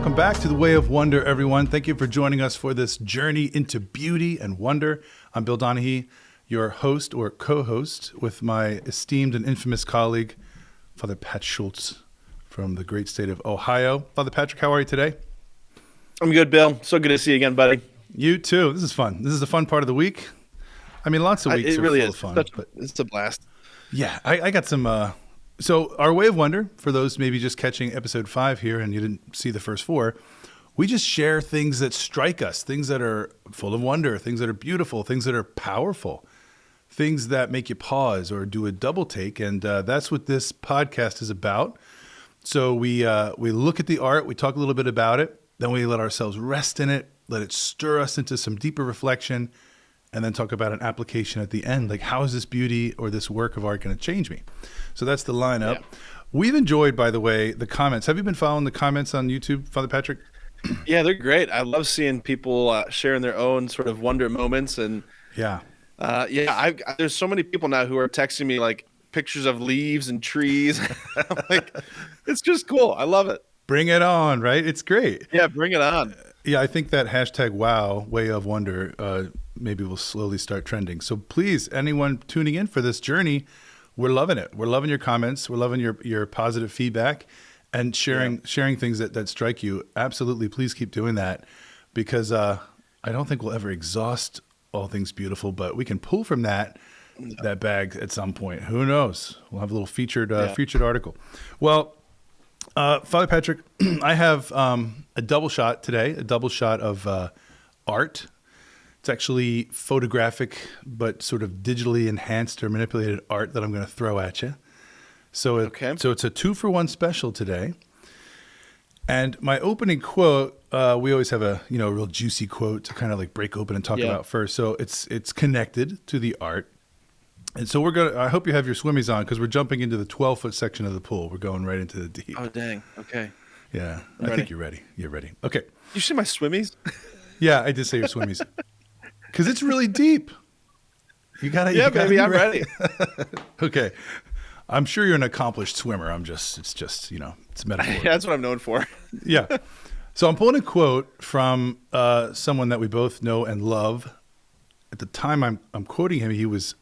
Welcome back to the Way of Wonder, everyone. Thank you for joining us for this journey into beauty and wonder. I'm Bill Donahue, your host or co-host, with my esteemed and infamous colleague, Father Pat Schultz from the great state of Ohio. Father Patrick, how are you today? I'm good, Bill. So good to see you again, buddy. You too. This is fun. This is the fun part of the week. I mean, lots of weeks it really are is full of fun. but it's a blast. Yeah, I got some... So our Way of Wonder, for those maybe just catching episode 5 here and you didn't see the first 4, we just share things that strike us, things that are full of wonder, things that are beautiful, things that are powerful, things that make you pause or do a double take. And that's what this podcast is about. So we look at the art, we talk a little bit about it, then we let ourselves rest in it, let it stir us into some deeper reflection, and then talk about an application at the end. Like, how is this beauty or this work of art going to change me? So that's the lineup. Yeah. We've enjoyed, by the way, the comments. Have you been following the comments on YouTube, Father Patrick? Yeah, they're great. I love seeing people sharing their own sort of wonder moments. And there's so many people now who are texting me like pictures of leaves and trees. I'm like, it's just cool. I love it. Bring it on, right? It's great. Yeah, bring it on. Yeah, I think that hashtag WOW, Way of Wonder, maybe will slowly start trending. So please, anyone tuning in for this journey, we're loving it. We're loving your comments. We're loving your positive feedback and sharing things that strike you. Absolutely. Please keep doing that, because I don't think we'll ever exhaust all things beautiful, but we can pull from that bag at some point. Who knows? We'll have a little featured article. Well, Father Patrick, I have a double shot today, a double shot of art. It's actually photographic, but sort of digitally enhanced or manipulated art that I'm going to throw at you. So it's a 2-for-1 special today. And my opening quote, we always have a real juicy quote to kind of like break open and talk about first. So it's connected to the art. And so I hope you have your swimmies on, because we're jumping into the 12-foot section of the pool. We're going right into the deep. Oh, dang. Okay. Yeah. I think you're ready. You're ready. Okay. You see my swimmies? Yeah, I did say your swimmies. Because it's really deep. Baby, I'm ready. Okay. I'm sure you're an accomplished swimmer. It's metaphor. Yeah, that's what I'm known for. Yeah. So I'm pulling a quote from someone that we both know and love. At the time I'm quoting him, he was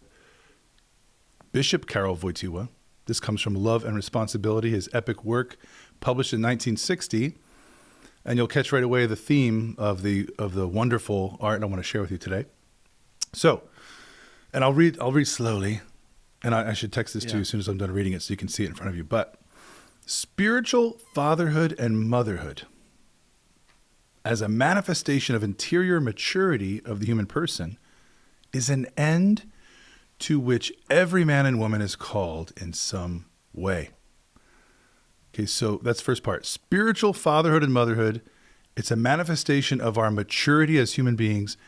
Bishop Karol Wojtyla. This comes from Love and Responsibility, his epic work published in 1960. And you'll catch right away the theme of the wonderful art I want to share with you today. So, and I'll read slowly, and I should text this to you as soon as I'm done reading it so you can see it in front of you. But spiritual fatherhood and motherhood as a manifestation of interior maturity of the human person is an end to which every man and woman is called in some way. Okay, so that's the first part. Spiritual fatherhood and motherhood, it's a manifestation of our maturity as human beings,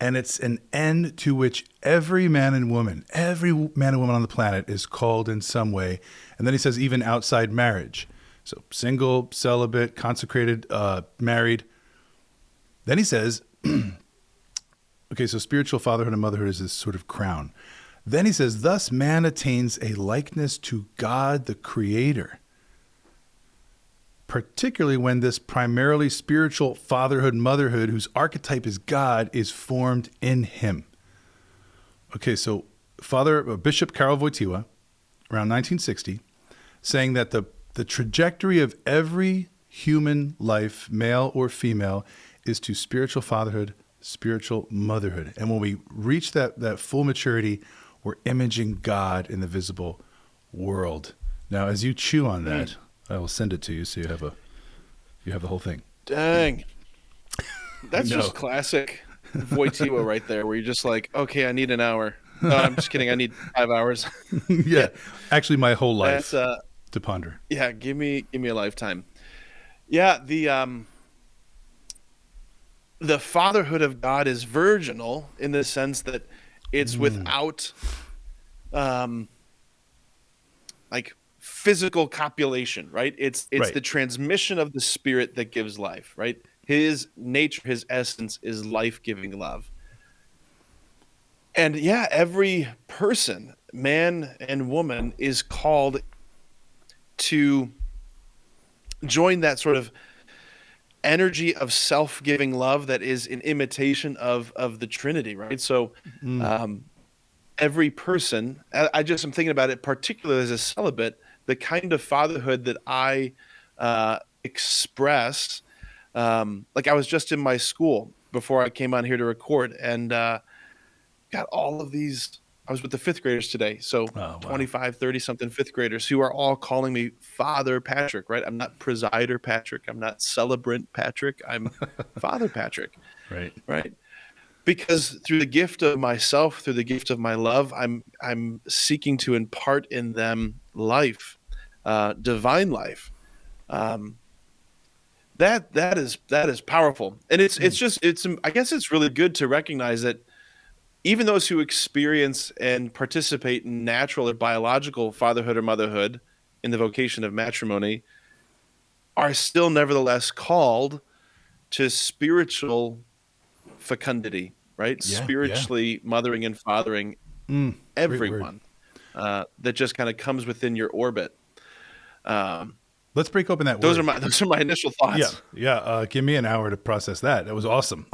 and it's an end to which every man and woman on the planet is called in some way. And then he says even outside marriage. So single, celibate, consecrated, married. Then he says, okay, so spiritual fatherhood and motherhood is this sort of crown. Then he says, thus man attains a likeness to God the Creator, particularly when this primarily spiritual fatherhood, motherhood, whose archetype is God, is formed in him. Okay, so Bishop Karol Wojtyla, around 1960, saying that the trajectory of every human life, male or female, is to spiritual fatherhood, spiritual motherhood. And when we reach that full maturity, we're imaging God in the visible world. Now, as you chew on that, I will send it to you so you have the whole thing. Dang. That's just classic Wojtyla right there, where you're just like, okay, I need an hour. No, I'm just kidding. I need 5 hours. Yeah. Actually, my whole life to ponder. Yeah, give me a lifetime. Yeah, the fatherhood of God is virginal in the sense that it's without like physical copulation, right? It's right. The transmission of the Spirit that gives life, right? His nature, his essence is life-giving love. And yeah, every person, man and woman, is called to join that sort of energy of self-giving love that is an imitation of the Trinity, right? So every person, I'm thinking about it particularly as a celibate, the kind of fatherhood that I express. Like I was just in my school before I came on here to record, and got all of these. I was with the fifth graders today. So Oh, wow. 25, 30 something fifth graders who are all calling me Father Patrick, right? I'm not presider Patrick. I'm not celebrant Patrick. I'm Father Patrick, Right. right? Because through the gift of myself, through the gift of my love, I'm seeking to impart in them life, divine life. Um, that is powerful, and it's I guess it's really good to recognize that even those who experience and participate in natural or biological fatherhood or motherhood in the vocation of matrimony are still nevertheless called to spiritual fecundity, right? Yeah. Yeah. Spiritually mothering and fathering Great word. everyone that just kind of comes within your orbit. Let's break open that Those word. are my initial Yeah. thoughts. Yeah. Give me an hour to process that. That was awesome.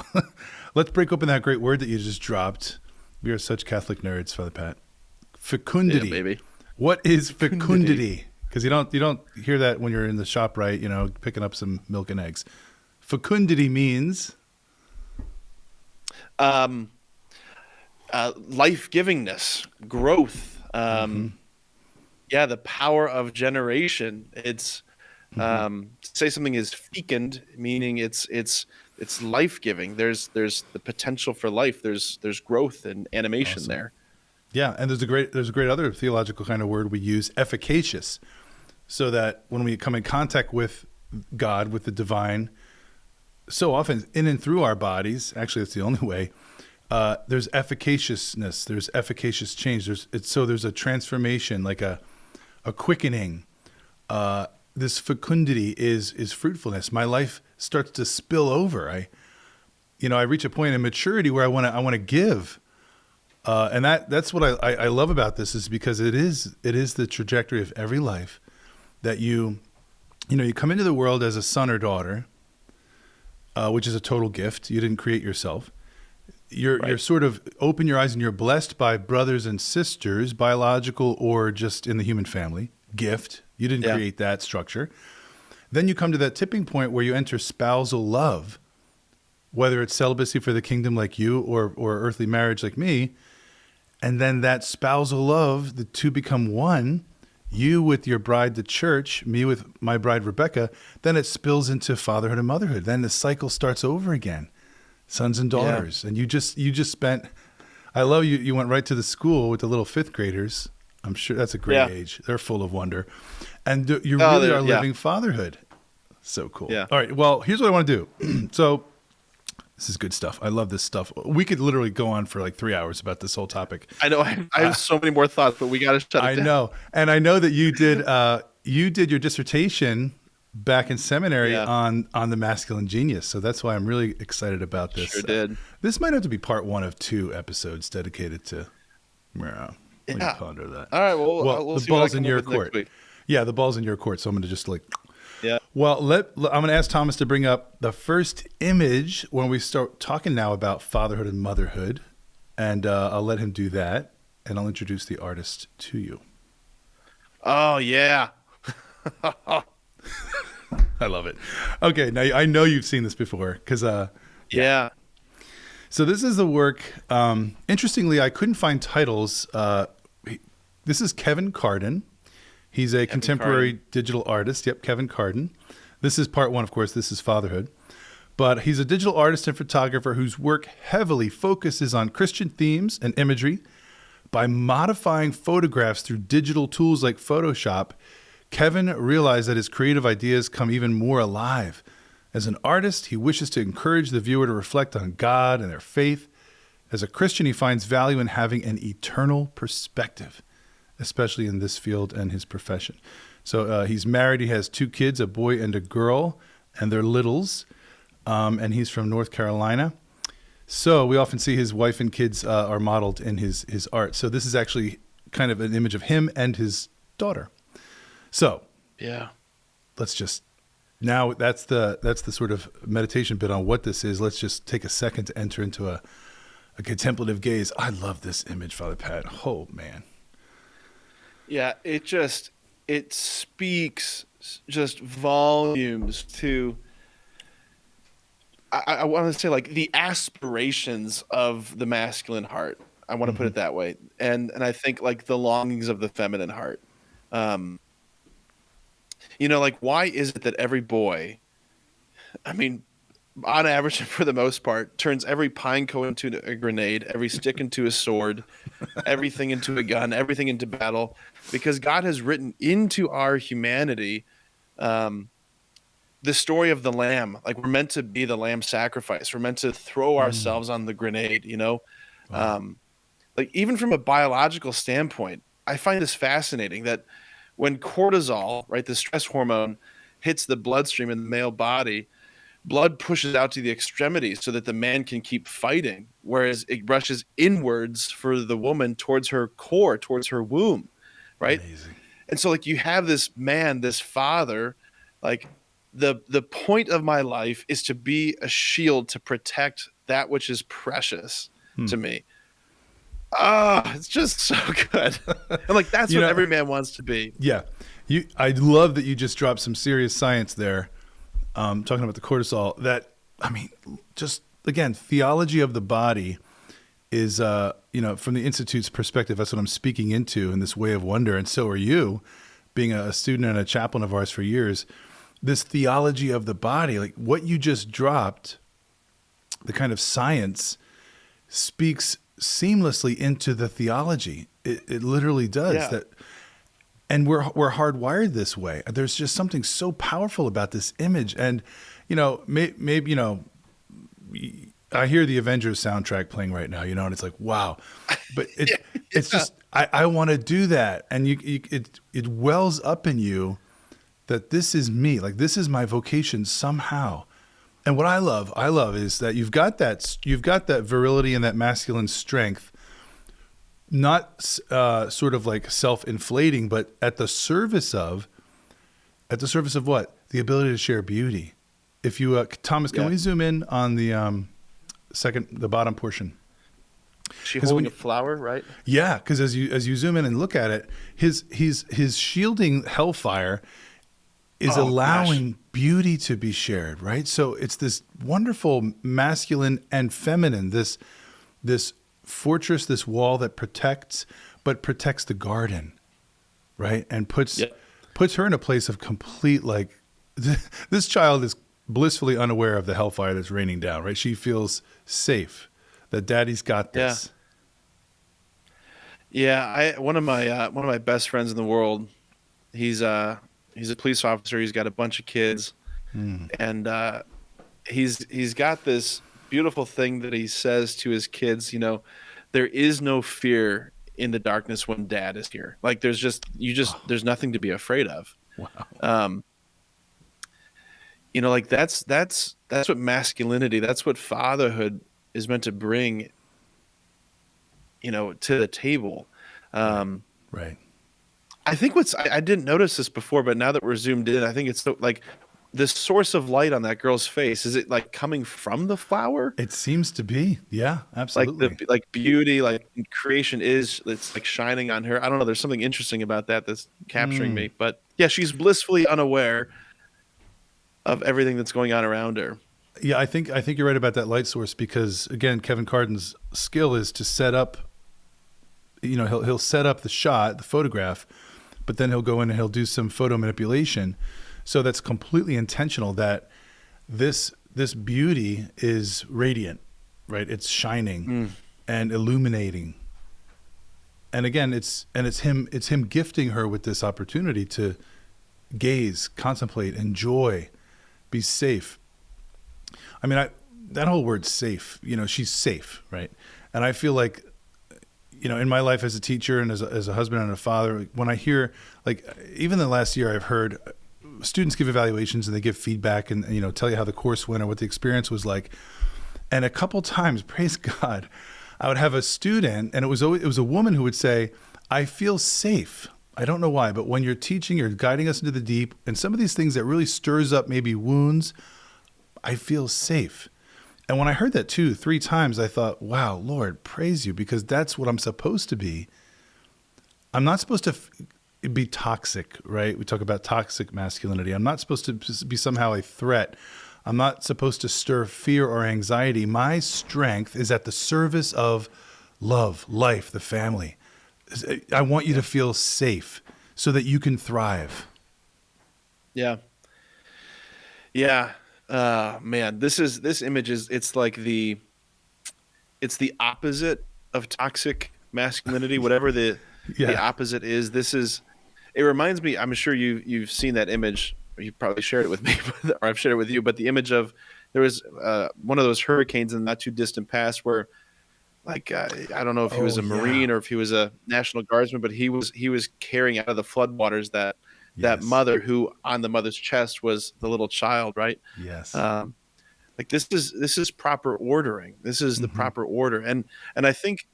Let's break open that great word that you just dropped. We are such Catholic nerds, Father Pat. Fecundity. Yeah, baby. What is fecundity? Because you don't hear that when you're in the shop, right? You know, picking up some milk and eggs. Fecundity means life-givingness, growth. Yeah, the power of generation. It's say something is fecund, meaning it's life-giving. There's the potential for life. There's growth and animation awesome. there. Yeah, and there's a great other theological kind of word we use, efficacious. So that when we come in contact with God, with the divine, so often in and through our bodies, actually it's the only way, there's efficaciousness, there's efficacious change. There's a transformation, like a quickening. This fecundity is fruitfulness. My life starts to spill over. I reach a point in maturity where I want to give. And that's what I love about this, is because it is the trajectory of every life that you come into the world as a son or daughter, which is a total gift. You didn't create yourself. You're sort of open your eyes and you're blessed by brothers and sisters, biological or just in the human family. Gift. You didn't create that structure. Then you come to that tipping point where you enter spousal love, whether it's celibacy for the kingdom like you or earthly marriage like me. And then that spousal love, the two become one, you with your bride, the church, me with my bride, Rebecca. Then it spills into fatherhood and motherhood. Then the cycle starts over again, sons and daughters. Yeah. And you just spent, I love you went right to the school with the little fifth graders. I'm sure that's a great age. They're full of wonder. And you really are living fatherhood. So cool. Yeah. All right. Well, here's what I want to do. So this is good stuff. I love this stuff. We could literally go on for like 3 hours about this whole topic. I know. I have so many more thoughts, but we got to shut it down. I know. And I know that you did your dissertation back in seminary on the masculine genius. So that's why I'm really excited about this. Sure did. This might have to be part 1 of 2 episodes dedicated to ponder that. All right. Well, we'll the see ball's in your court. Yeah, the ball's in your court. So I'm going to just yeah. Well, I'm going to ask Thomas to bring up the first image when we start talking now about fatherhood and motherhood. And I'll let him do that. And I'll introduce the artist to you. Oh, yeah. I love it. Okay, now I know you've seen this before because yeah. So this is the work. Interestingly, I couldn't find titles. This is Kevin Carden. He's a contemporary digital artist. Yep, Kevin Carden. This is part 1, of course. This is fatherhood. But he's a digital artist and photographer whose work heavily focuses on Christian themes and imagery. By modifying photographs through digital tools like Photoshop, Kevin realized that his creative ideas come even more alive. As an artist, he wishes to encourage the viewer to reflect on God and their faith. As a Christian, he finds value in having an eternal perspective, especially in this field and his profession. So he's married. He has 2 kids, a boy and a girl, and they're littles. And he's from North Carolina. So we often see his wife and kids are modeled in his art. So this is actually kind of an image of him and his daughter. So yeah, let's just now that's the sort of meditation bit on what this is. Let's just take a second to enter into a contemplative gaze. I love this image, Father Pat. Oh man. Yeah, it speaks just volumes to, I want to say, like, the aspirations of the masculine heart. I want to put it that way. And I think, like, the longings of the feminine heart. Like, why is it that every boy, I mean, on average, for the most part, turns every pine cone into a grenade, every stick into a sword, everything into a gun, everything into battle, because God has written into our humanity the story of the lamb. Like, we're meant to be the lamb sacrifice. We're meant to throw ourselves on the grenade, Wow. Like, even from a biological standpoint, I find this fascinating that when cortisol, right, the stress hormone, hits the bloodstream in the male body, blood pushes out to the extremities so that the man can keep fighting, whereas it rushes inwards for the woman towards her core, towards her womb, right? Amazing. And so, like, you have this man, this father, like, the point of my life is to be a shield to protect that which is precious to me. It's just so good. And, like, that's what every man wants to be. Yeah. I love that you just dropped some serious science there, talking about the cortisol. That, I mean, just again, theology of the body is, from the Institute's perspective, that's what I'm speaking into in this way of wonder. And so are you, being a student and a chaplain of ours for years. This theology of the body, like what you just dropped, the kind of science speaks seamlessly into the theology. It literally does. Yeah. That, and we're hardwired this way. There's just something so powerful about this image. And maybe I hear the Avengers soundtrack playing right now, and it's like, wow. But it's just I want to do that, and it wells up in you that this is me, like this is my vocation somehow. And what I love is that you've got that virility and that masculine strength, not sort of like self-inflating, but at the service of what? The ability to share beauty. If you, Thomas, can we zoom in on the the bottom portion? She holding a flower, right? Yeah, because as you zoom in and look at it, his shielding hellfire is allowing beauty to be shared, right? So it's this wonderful masculine and feminine, this fortress, this wall that protects the garden, right? And puts her in a place of complete, like, this child is blissfully unaware of the hellfire that's raining down, right? She feels safe that daddy's got this. Yeah. One of my best friends in the world, he's a police officer. He's got a bunch of kids, and he's got this beautiful thing that he says to his kids. There is no fear in the darkness when dad is here. Like, there's nothing to be afraid of. Wow. Like, that's what masculinity, that's what fatherhood is meant to bring, to the table. Right. I think I didn't notice this before, but now that we're zoomed in, I think it's like the source of light on that girl's face. Is it like coming from the flower? It seems to be. Yeah, absolutely. Like beauty, like creation it's like shining on her. I don't know. There's something interesting about that that's capturing me. But yeah, she's blissfully unaware of everything that's going on around her. Yeah, I think you're right about that light source, because again, Kevin Carden's skill is to set up. He'll set up the shot, the photograph, but then he'll go in and he'll do some photo manipulation. So that's completely intentional, that this beauty is radiant, right? It's shining and illuminating. And again, it's him gifting her with this opportunity to gaze, contemplate, enjoy, be safe. I mean, that whole word safe, she's safe, right? And I feel like, in my life as a teacher and as a husband and a father, when I hear, like, even the last year, I've heard students give evaluations and they give feedback and tell you how the course went or what the experience was like. And a couple times, praise God, I would have a student, and it was a woman who would say, "I feel safe. I don't know why, but when you're teaching, you're guiding us into the deep, and some of these things that really stirs up maybe wounds, I feel safe. And when I heard that 2-3 times, I thought, wow, Lord, praise you, because that's what I'm supposed to be. I'm not supposed to be toxic, right? We talk about toxic masculinity. I'm not supposed to be somehow a threat. I'm not supposed to stir fear or anxiety. My strength is at the service of love, life, the family. I want you to feel safe so that you can thrive. Yeah. Yeah. Man, this image is, it's the opposite of toxic masculinity, whatever the opposite is. It reminds me, I'm sure you've seen that image, or you probably shared it with me, or I've shared it with you, but the image of, there was one of those hurricanes in the not too distant past where, like, I don't know if he was a Marine or if he was a National Guardsman, but he was carrying out of the floodwaters that mother, who on the mother's chest was the little child, right? Yes. Like, this is proper ordering. This is the proper order. And I think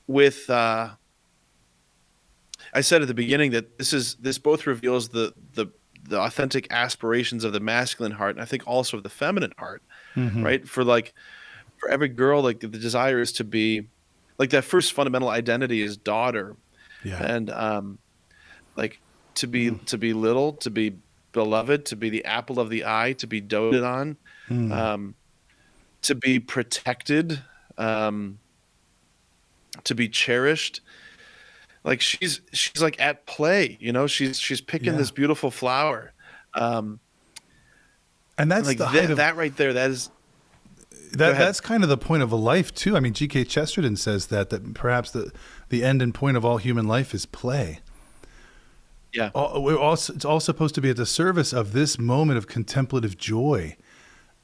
with, I said at the beginning that this both reveals the authentic aspirations of the masculine heart, and I think also of the feminine heart, right? For every girl, like, the desire is to be, like, that first fundamental identity is daughter. Yeah. And like, to be little, to be beloved, to be the apple of the eye, to be doted on, to be protected, to be cherished. Like, she's like at play, she's picking this beautiful flower. And that's like the height of that right there. That's kind of the point of a life too. I mean, G.K. Chesterton says that perhaps the end and point of all human life is play. Yeah. It's all supposed to be at the service of this moment of contemplative joy,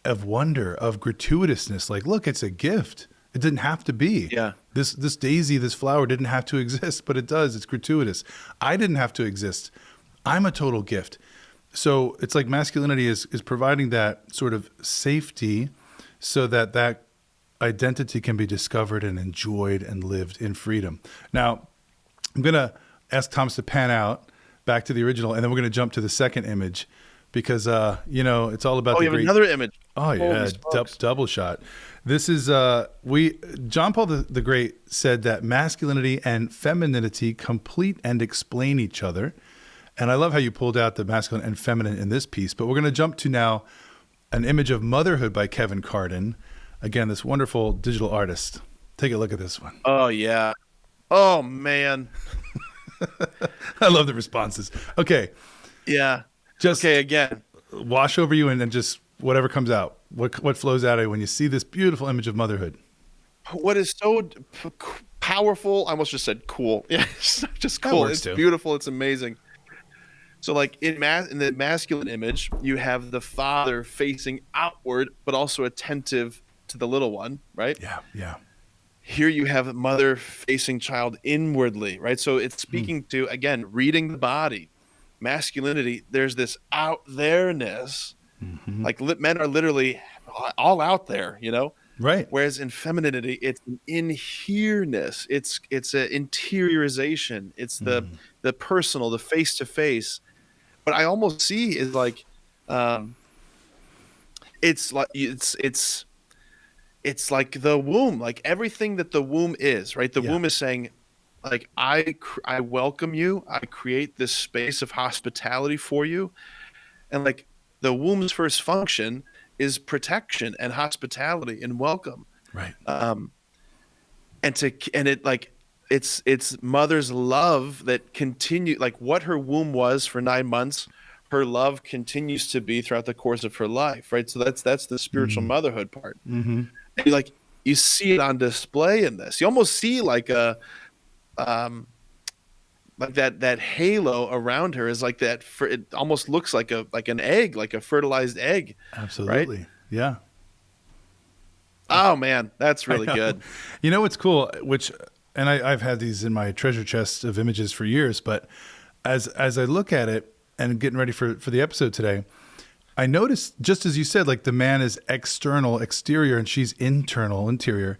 of wonder, of gratuitousness. Like, look, it's a gift. It didn't have to be. Yeah. This daisy, this flower didn't have to exist, but it does. It's gratuitous. I didn't have to exist. I'm a total gift. So it's like masculinity is providing that sort of safety so that identity can be discovered and enjoyed and lived in freedom. Now, I'm going to ask Thomas to pan out back to the original, and then we're going to jump to the second image because, it's all about you have another image. Oh, yeah, double shot. This is, John Paul the Great said that masculinity and femininity complete and explain each other. And I love how you pulled out the masculine and feminine in this piece. But we're going to jump to now an image of motherhood by Kevin Carden. Again, this wonderful digital artist. Take a look at this one. Oh, yeah. Oh, man. I love the responses. Okay. Yeah. Just okay, again. Wash over you and then just whatever comes out. What flows out of you when you see this beautiful image of motherhood? What is so powerful, I almost just said cool. Yeah, it's not just cool. It's beautiful. It's amazing. So, like, in the masculine image, you have the father facing outward, but also attentive to the little one, right? Yeah, yeah. Here you have mother facing child inwardly, right? So it's speaking to, again, reading the body. Masculinity, there's this out there-ness. Like, men are literally all out there, Right. Whereas in femininity, it's an in here-ness. It's an interiorization. It's the personal, the face-to-face. What I almost see is like, it's like the womb, like everything that the womb is, right? The womb is saying, like, I welcome you. I create this space of hospitality for you. And, like, the womb's first function is protection and hospitality and welcome. Right. It's mother's love that continue, like, what her womb was for 9 months, her love continues to be throughout the course of her life, right? So that's the spiritual motherhood part. And you see it on display in this. You almost see like a like that halo around her is like that. It almost looks like an egg, like a fertilized egg. Absolutely. Right? Yeah. Oh man, that's really good. You know what's cool? And I've had these in my treasure chest of images for years, but as I look at it and getting ready for the episode today, I noticed, just as you said, like the man is external, exterior, and she's internal, interior.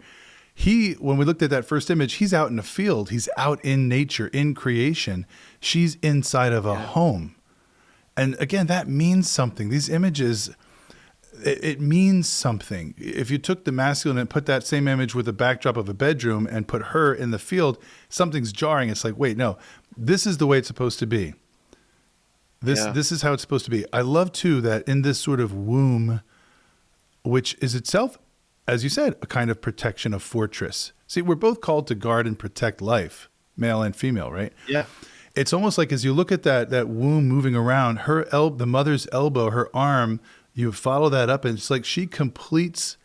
When we looked at that first image, he's out in the field. He's out in nature, in creation. She's inside of a home. And again, that means something. These images, it means something. If you took the masculine and put that same image with a backdrop of a bedroom and put her in the field, something's jarring. It's like, wait, no, this is the way it's supposed to be. This is how it's supposed to be. I love too that in this sort of womb, which is itself, as you said, a kind of protection, a fortress. See, we're both called to guard and protect life, male and female, right? Yeah. It's almost like as you look at that womb moving around, the mother's elbow, her arm, you follow that up, and it's like she completes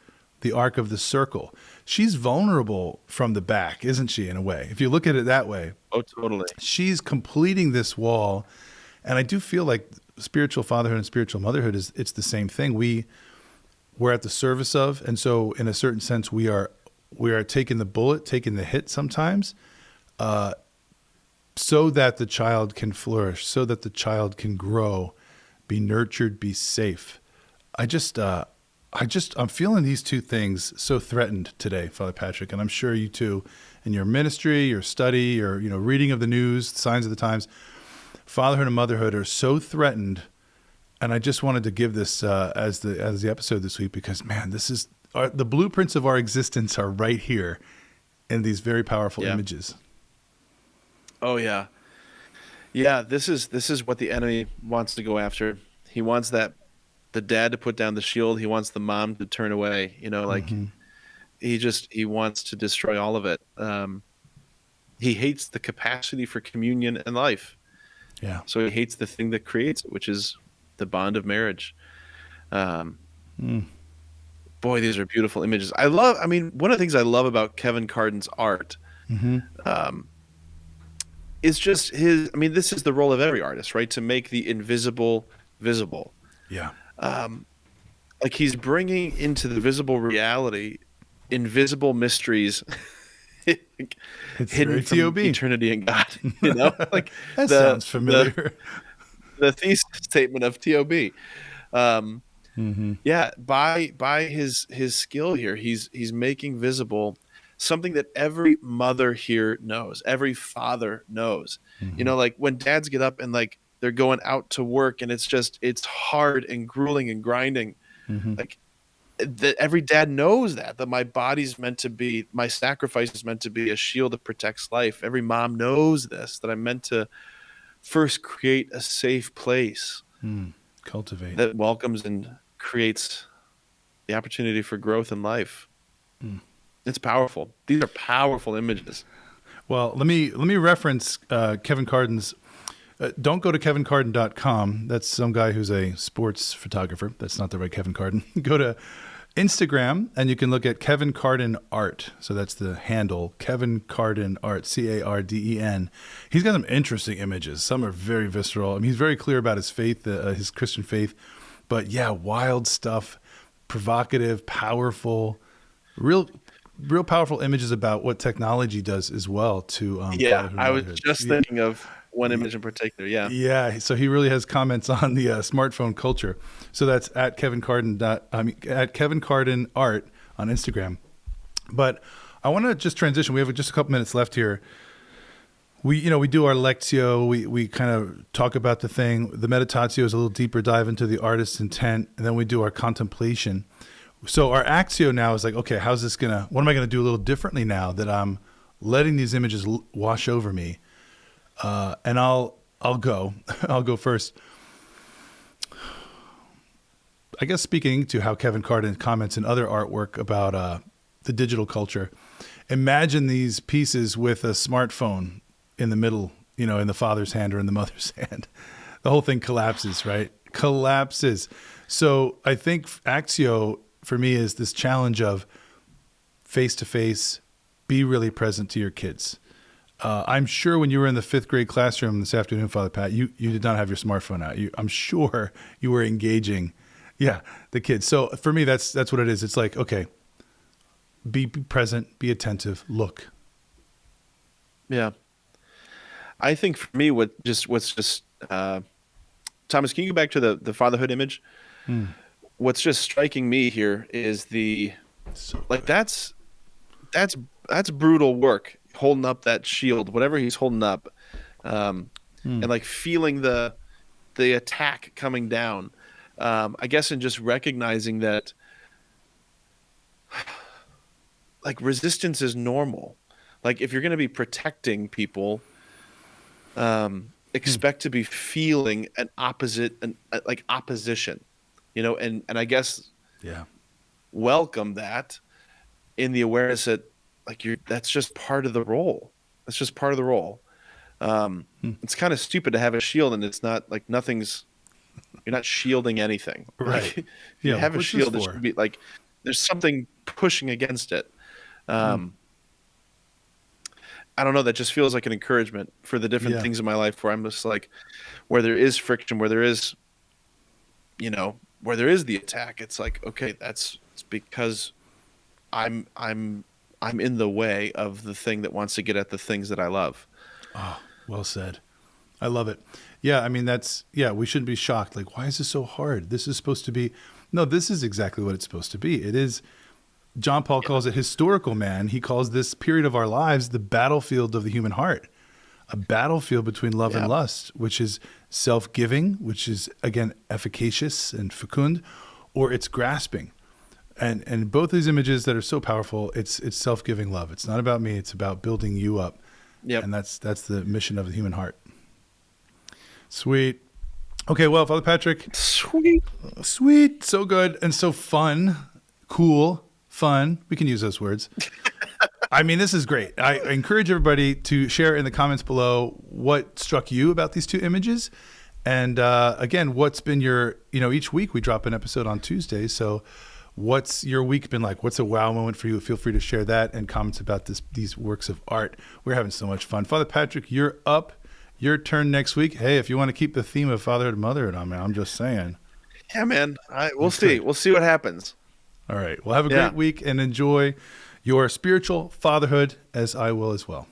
the arc of the circle. She's vulnerable from the back, isn't she, in a way? If you look at it that way. Oh, totally. She's completing this wall. And I do feel like spiritual fatherhood and spiritual motherhood it's the same thing. We're at the service of, and so in a certain sense, we are taking the bullet, taking the hit sometimes, so that the child can flourish, so that the child can grow, be nurtured, be safe. I'm feeling these two things so threatened today, Father Patrick, and I'm sure you too, in your ministry, your study, your reading of the news, signs of the times. Fatherhood and motherhood are so threatened, and I just wanted to give this as the episode this week because, man, this is the blueprints of our existence are right here in these very powerful images. Oh yeah, yeah. This is what the enemy wants to go after. He wants the dad to put down the shield. He wants the mom to turn away. He wants to destroy all of it. He hates the capacity for communion and life. Yeah. So he hates the thing that creates it, which is the bond of marriage. Boy, these are beautiful images. One of the things I love about Kevin Carden's art is just this is the role of every artist, right? To make the invisible visible. Yeah. Like he's bringing into the visible reality invisible mysteries It's hidden from TOB. eternity and God. Like that sounds familiar. The thesis statement of TOB. Yeah, by his skill here, he's making visible something that every mother here knows, every father knows. Like when dads get up and like they're going out to work and it's hard and grueling and grinding. Like that every dad knows that my body's meant to be, my sacrifice is meant to be a shield that protects life. Every mom knows this, that I'm meant to first create a safe place. Cultivate. That welcomes and creates the opportunity for growth in life. It's powerful. These are powerful images. Well, let me reference Kevin Carden's. Don't go to kevincarden.com. That's some guy who's a sports photographer. That's not the right Kevin Carden. Go to Instagram, and you can look at Kevin Carden Art. So that's the handle, Kevin Carden Art, Carden. He's got some interesting images. Some are very visceral. I mean, he's very clear about his faith, his Christian faith. But yeah, wild stuff, provocative, powerful, real powerful images about what technology does as well to I was just thinking of one image in particular. Yeah. So he really has comments on the smartphone culture. So that's at Kevin Carden Art on Instagram. But I want to just transition. We have just a couple minutes left here. We do our lectio. We kind of talk about the thing. The meditatio is a little deeper dive into the artist's intent, and then we do our contemplation. So our actio now is like, okay, what am I gonna do a little differently now that I'm letting these images wash over me? And I'll go first. I guess speaking to how Kevin Carden comments in other artwork about the digital culture, imagine these pieces with a smartphone in the middle, in the father's hand or in the mother's hand. The whole thing collapses, right? Collapses. So I think actio for me is this challenge of face-to-face, be really present to your kids. I'm sure when you were in the 5th grade classroom this afternoon, Father Pat, you did not have your smartphone out. I'm sure you were engaging, the kids. So for me, that's what it is. It's like, okay, be present, be attentive, look. Yeah. I think for me, what's just Thomas, can you go back to the fatherhood image? What's just striking me here is that's that's that's brutal work, holding up that shield, whatever he's holding up, um, Hmm. and like feeling the attack coming down. I guess in just recognizing that like resistance is normal. Like if you're going to be protecting people, Hmm. expect to be feeling an opposite, like opposition, and I guess Yeah. welcome that in the awareness that like that's just part of the role. That's just part of the role. Hmm. It's kind of stupid to have a shield and it's not like you're not shielding anything. Right. Like if you Yeah. Like, have a what's this shield, it for? should be like there's something pushing against it. Hmm. Um, I don't know. That just feels like an encouragement for the different Yeah. things in my life where I'm just like, where there is friction, where there is the attack. It's like, okay, it's because I'm I'm in the way of the thing that wants to get at the things that I love. Oh, well said. I love it. Yeah, I mean yeah, we shouldn't be shocked. Like, why is this so hard? This is supposed to be No, this is exactly what it's supposed to be. It is John Paul Yeah. calls it historical, man. He calls this period of our lives the battlefield of the human heart. A battlefield between love and Yeah. lust, which is self-giving, which is again efficacious and fecund, or it's grasping. And both these images that are so powerful, it's self-giving love. It's not about me, it's about building you up. Yep. And that's the mission of the human heart. Sweet. Okay, well, Father Patrick, Sweet. sweet, so good and so fun, cool, fun. We can use those words. I mean, this is great. I encourage everybody to share in the comments below what struck you about these two images. And again, what's been each week we drop an episode on Tuesday. So what's your week been like? What's a wow moment for you? Feel free to share that and comments about these works of art. We're having so much fun. Father Patrick, you're up. Your turn next week. Hey, if you want to keep the theme of fatherhood and motherhood on, man, I'm just saying. Yeah, man. We'll You see. could. We'll see what happens. All right. Well, have a Yeah. great week and enjoy your spiritual fatherhood, as I will as well.